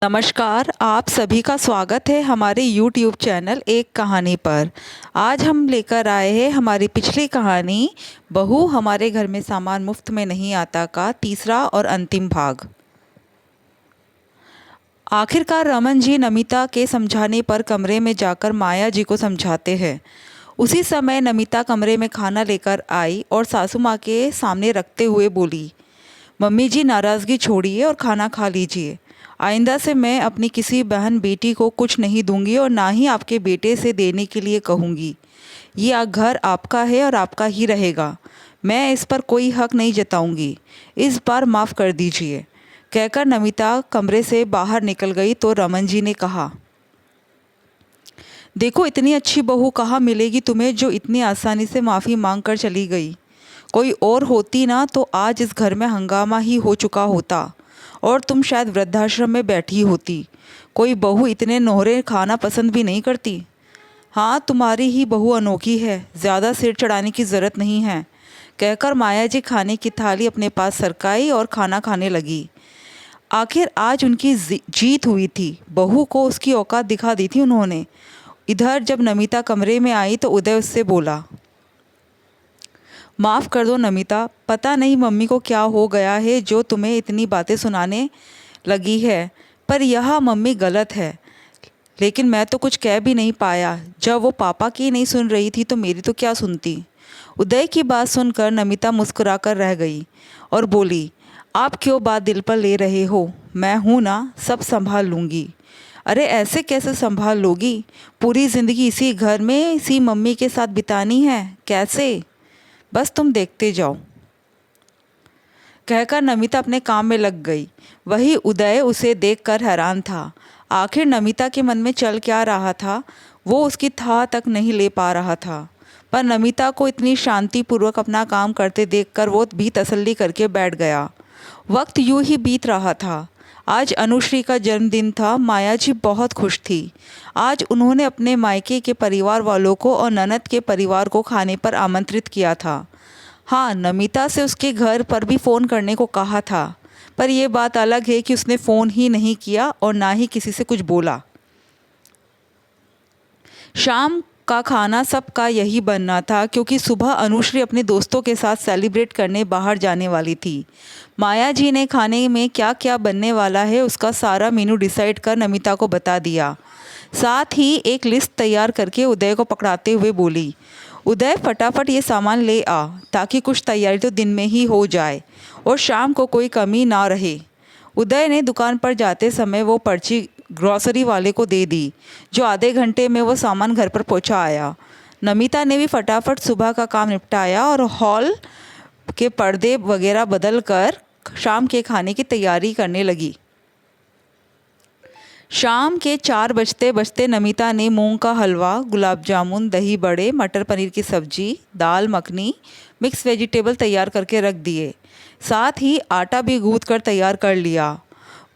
नमस्कार, आप सभी का स्वागत है हमारे YouTube चैनल एक कहानी पर। आज हम लेकर आए हैं हमारी पिछली कहानी बहू हमारे घर में सामान मुफ्त में नहीं आता का तीसरा और अंतिम भाग। आखिरकार रमन जी नमिता के समझाने पर कमरे में जाकर माया जी को समझाते हैं। उसी समय नमिता कमरे में खाना लेकर आई और सासू माँ के सामने रखते हुए बोली, मम्मी जी नाराज़गी छोड़िए और खाना खा लीजिए। आइंदा से मैं अपनी किसी बहन बेटी को कुछ नहीं दूंगी और ना ही आपके बेटे से देने के लिए कहूँगी। ये घर आपका है और आपका ही रहेगा। मैं इस पर कोई हक नहीं जताऊंगी। इस बार माफ़ कर दीजिए। कहकर नमिता कमरे से बाहर निकल गई तो रमन जी ने कहा, देखो इतनी अच्छी बहू कहाँ मिलेगी तुम्हें जो इतनी आसानी से माफ़ी मांग कर चली गई। कोई और होती ना तो आज इस घर में हंगामा ही हो चुका होता और तुम शायद वृद्धाश्रम में बैठी होती। कोई बहू इतने नोहरे खाना पसंद भी नहीं करती। हाँ, तुम्हारी ही बहू अनोखी है, ज़्यादा सिर चढ़ाने की ज़रूरत नहीं है। कहकर माया जी खाने की थाली अपने पास सरकाई और खाना खाने लगी। आखिर आज उनकी जीत हुई थी। बहू को उसकी औकात दिखा दी थी उन्होंने। इधर जब नमिता कमरे में आई तो उदय उससे बोला, माफ़ कर दो नमिता, पता नहीं मम्मी को क्या हो गया है जो तुम्हें इतनी बातें सुनाने लगी है, पर यह मम्मी गलत है। लेकिन मैं तो कुछ कह भी नहीं पाया। जब वो पापा की नहीं सुन रही थी तो मेरी तो क्या सुनती। उदय की बात सुनकर नमिता मुस्कुराकर रह गई और बोली, आप क्यों बात दिल पर ले रहे हो, मैं हूँ ना, सब संभाल लूँगी। अरे ऐसे कैसे संभाल लोगी? पूरी ज़िंदगी इसी घर में इसी मम्मी के साथ बितानी है, कैसे? बस तुम देखते जाओ। कहकर नमिता अपने काम में लग गई। वही उदय उसे देखकर हैरान था। आखिर नमिता के मन में चल क्या रहा था वो उसकी था तक नहीं ले पा रहा था। पर नमिता को इतनी शांतिपूर्वक अपना काम करते देखकर वो भी तसल्ली करके बैठ गया। वक्त यूं ही बीत रहा था। आज अनुश्री का जन्मदिन था। माया जी बहुत खुश थी। आज उन्होंने अपने मायके के परिवार वालों को और ननद के परिवार को खाने पर आमंत्रित किया था। हाँ, नमिता से उसके घर पर भी फ़ोन करने को कहा था, पर यह बात अलग है कि उसने फ़ोन ही नहीं किया और ना ही किसी से कुछ बोला। शाम का खाना सबका यही बनना था क्योंकि सुबह अनुश्री अपने दोस्तों के साथ सेलिब्रेट करने बाहर जाने वाली थी। माया जी ने खाने में क्या क्या बनने वाला है उसका सारा मेनू डिसाइड कर नमिता को बता दिया। साथ ही एक लिस्ट तैयार करके उदय को पकड़ाते हुए बोली, उदय फटाफट ये सामान ले आ ताकि कुछ तैयारी तो दिन में ही हो जाए और शाम को कोई कमी ना रहे। उदय ने दुकान पर जाते समय वो पर्ची ग्रॉसरी वाले को दे दी, जो आधे घंटे में वो सामान घर पर पहुंचा आया। नमिता ने भी फटाफट सुबह का काम निपटाया और हॉल के पर्दे वगैरह बदल कर शाम के खाने की तैयारी करने लगी। शाम के 4 बजते बजते नमिता ने मूंग का हलवा, गुलाब जामुन, दही बड़े, मटर पनीर की सब्जी, दाल मखनी, मिक्स वेजिटेबल तैयार करके रख दिए। साथ ही आटा भी गूँथ कर तैयार कर लिया।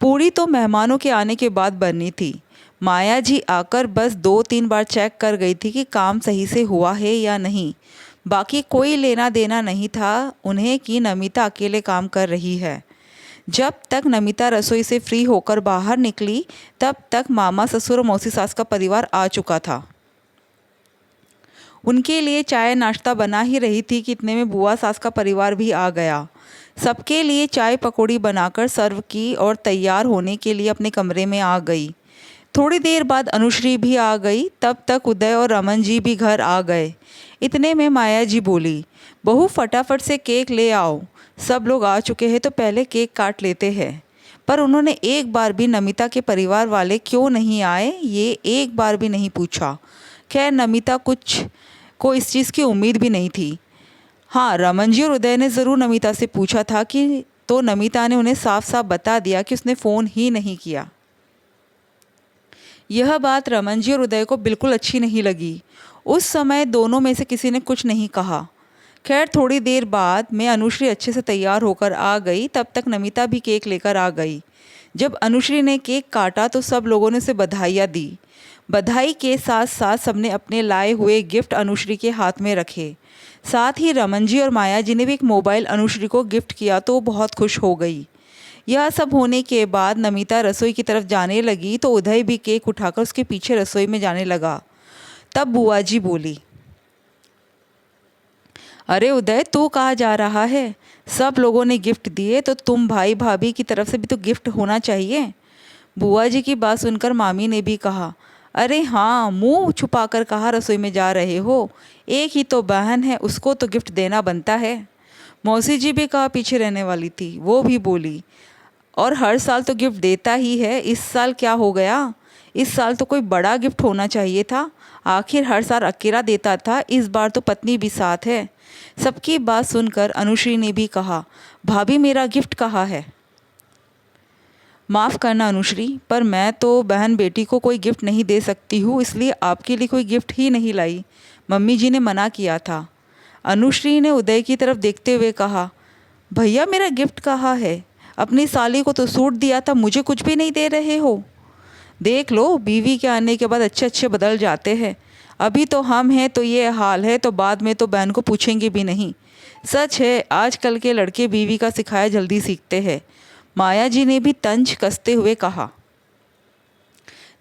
पूड़ी तो मेहमानों के आने के बाद बननी थी। माया जी आकर बस 2-3 बार चेक कर गई थी कि काम सही से हुआ है या नहीं। बाकी कोई लेना देना नहीं था उन्हें कि नमिता अकेले काम कर रही है। जब तक नमिता रसोई से फ्री होकर बाहर निकली तब तक मामा ससुर और मौसी सास का परिवार आ चुका था। उनके लिए चाय नाश्ता बना ही रही थी कि इतने में बुआ सास का परिवार भी आ गया। सबके लिए चाय पकौड़ी बनाकर सर्व की और तैयार होने के लिए अपने कमरे में आ गई। थोड़ी देर बाद अनुश्री भी आ गई। तब तक उदय और रमन जी भी घर आ गए। इतने में माया जी बोली, बहू फटाफट से केक ले आओ, सब लोग आ चुके हैं तो पहले केक काट लेते हैं। पर उन्होंने एक बार भी नमिता के परिवार वाले क्यों नहीं आए ये एक बार भी नहीं पूछा। खैर नमिता को इस चीज़ की उम्मीद भी नहीं थी। हाँ, रमन जी और उदय ने ज़रूर नमिता से पूछा था कि तो नमिता ने उन्हें साफ साफ बता दिया कि उसने फ़ोन ही नहीं किया। यह बात रमन जी और उदय को बिल्कुल अच्छी नहीं लगी। उस समय दोनों में से किसी ने कुछ नहीं कहा। खैर थोड़ी देर बाद में अनुश्री अच्छे से तैयार होकर आ गई। तब तक नमिता भी केक लेकर आ गई। जब अनुश्री ने केक काटा तो सब लोगों ने उसे बधाइयाँ दी। बधाई के साथ साथ सबने अपने लाए हुए गिफ्ट अनुश्री के हाथ में रखे। साथ ही रमन जी और माया जी ने भी एक मोबाइल अनुश्री को गिफ्ट किया तो वो बहुत खुश हो गई। यह सब होने के बाद नमिता रसोई की तरफ जाने लगी तो उदय भी केक उठाकर उसके पीछे रसोई में जाने लगा। तब बुआ जी बोली, अरे उदय, तू कहाँ जा रहा है? सब लोगों ने गिफ्ट दिए तो तुम भाई भाभी की तरफ से भी तो गिफ्ट होना चाहिए। बुआ जी की बात सुनकर मामी ने भी कहा, अरे हाँ, मुंह छुपाकर कहाँ रसोई में जा रहे हो? एक ही तो बहन है, उसको तो गिफ्ट देना बनता है। मौसी जी भी कहाँ पीछे रहने वाली थी, वो भी बोली, और हर साल तो गिफ्ट देता ही है, इस साल क्या हो गया? इस साल तो कोई बड़ा गिफ्ट होना चाहिए था। आखिर हर साल अकेला देता था, इस बार तो पत्नी भी साथ है। सबकी बात सुनकर अनुश्री ने भी कहा, भाभी मेरा गिफ्ट कहाँ है? माफ़ करना अनुश्री, पर मैं तो बहन बेटी को कोई गिफ्ट नहीं दे सकती हूँ, इसलिए आपके लिए कोई गिफ्ट ही नहीं लाई। मम्मी जी ने मना किया था। अनुश्री ने उदय की तरफ देखते हुए कहा, भैया मेरा गिफ्ट कहाँ है? अपनी साली को तो सूट दिया था, मुझे कुछ भी नहीं दे रहे हो। देख लो, बीवी के आने के बाद अच्छे अच्छे बदल जाते हैं। अभी तो हम हैं तो ये हाल है, तो बाद में तो बहन को पूछेंगे भी नहीं। सच है, आजकल के लड़के बीवी का सिखाया जल्दी सीखते हैं। माया जी ने भी तंज कसते हुए कहा,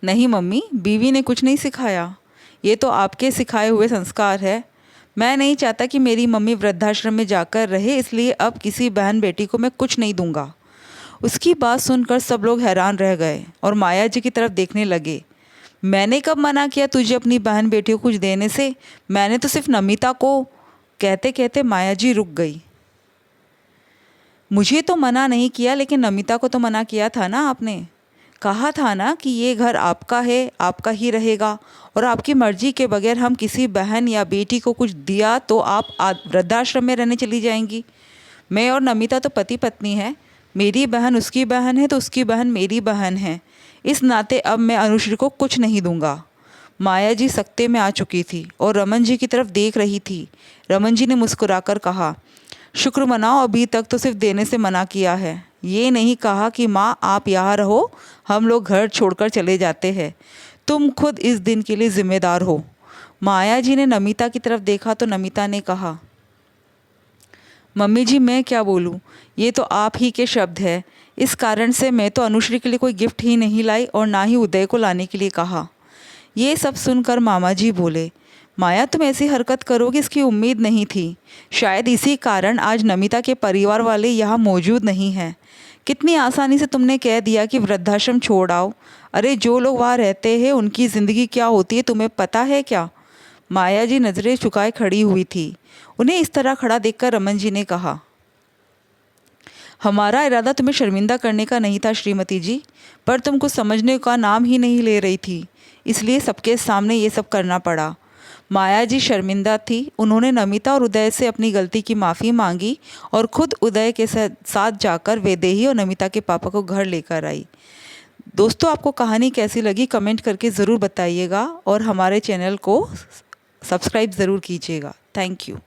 नहीं मम्मी, बीवी ने कुछ नहीं सिखाया, ये तो आपके सिखाए हुए संस्कार है। मैं नहीं चाहता कि मेरी मम्मी वृद्धाश्रम में जाकर रहे, इसलिए अब किसी बहन बेटी को मैं कुछ नहीं दूंगा। उसकी बात सुनकर सब लोग हैरान रह गए और माया जी की तरफ देखने लगे। मैंने कब मना किया तुझे अपनी बहन बेटी को कुछ देने से? मैंने तो सिर्फ नमिता को। कहते कहते माया जी रुक गई। मुझे तो मना नहीं किया, लेकिन नमिता को तो मना किया था ना आपने। कहा था ना कि ये घर आपका है, आपका ही रहेगा, और आपकी मर्जी के बगैर हम किसी बहन या बेटी को कुछ दिया तो आप वृद्धाश्रम में रहने चली जाएंगी। मैं और नमिता तो पति पत्नी हैं। मेरी बहन उसकी बहन है तो उसकी बहन मेरी बहन है। इस नाते अब मैं अनुश्री को कुछ नहीं दूंगा। माया जी सख्ते में आ चुकी थी और रमन जी की तरफ देख रही थी। रमन जी ने मुस्कुराकर कहा, शुक्र मनाओ, अभी तक तो सिर्फ देने से मना किया है, ये नहीं कहा कि माँ आप यहाँ रहो, हम लोग घर छोड़कर चले जाते हैं। तुम खुद इस दिन के लिए जिम्मेदार हो। माया जी ने नमिता की तरफ देखा तो नमिता ने कहा, मम्मी जी मैं क्या बोलूँ, ये तो आप ही के शब्द है। इस कारण से मैं तो अनुश्री के लिए कोई गिफ्ट ही नहीं लाई और ना ही उदय को लाने के लिए कहा। ये सब सुनकर मामा जी बोले, माया तुम ऐसी हरकत करोगी इसकी उम्मीद नहीं थी। शायद इसी कारण आज नमिता के परिवार वाले यहाँ मौजूद नहीं हैं। कितनी आसानी से तुमने कह दिया कि वृद्धाश्रम छोड़ आओ। अरे जो लोग वहाँ रहते हैं उनकी ज़िंदगी क्या होती है तुम्हें पता है क्या? माया जी नज़रें झुकाए खड़ी हुई थी। उन्हें इस तरह खड़ा देखकर रमन जी ने कहा, हमारा इरादा तुम्हें शर्मिंदा करने का नहीं था श्रीमती जी, पर तुम कुछ समझने का नाम ही नहीं ले रही थी, इसलिए सबके सामने ये सब करना पड़ा। माया जी शर्मिंदा थी। उन्होंने नमिता और उदय से अपनी गलती की माफ़ी मांगी और खुद उदय के साथ जाकर वैदेही और नमिता के पापा को घर लेकर आई। दोस्तों, आपको कहानी कैसी लगी कमेंट करके ज़रूर बताइएगा और हमारे चैनल को सब्सक्राइब ज़रूर कीजिएगा। Thank you.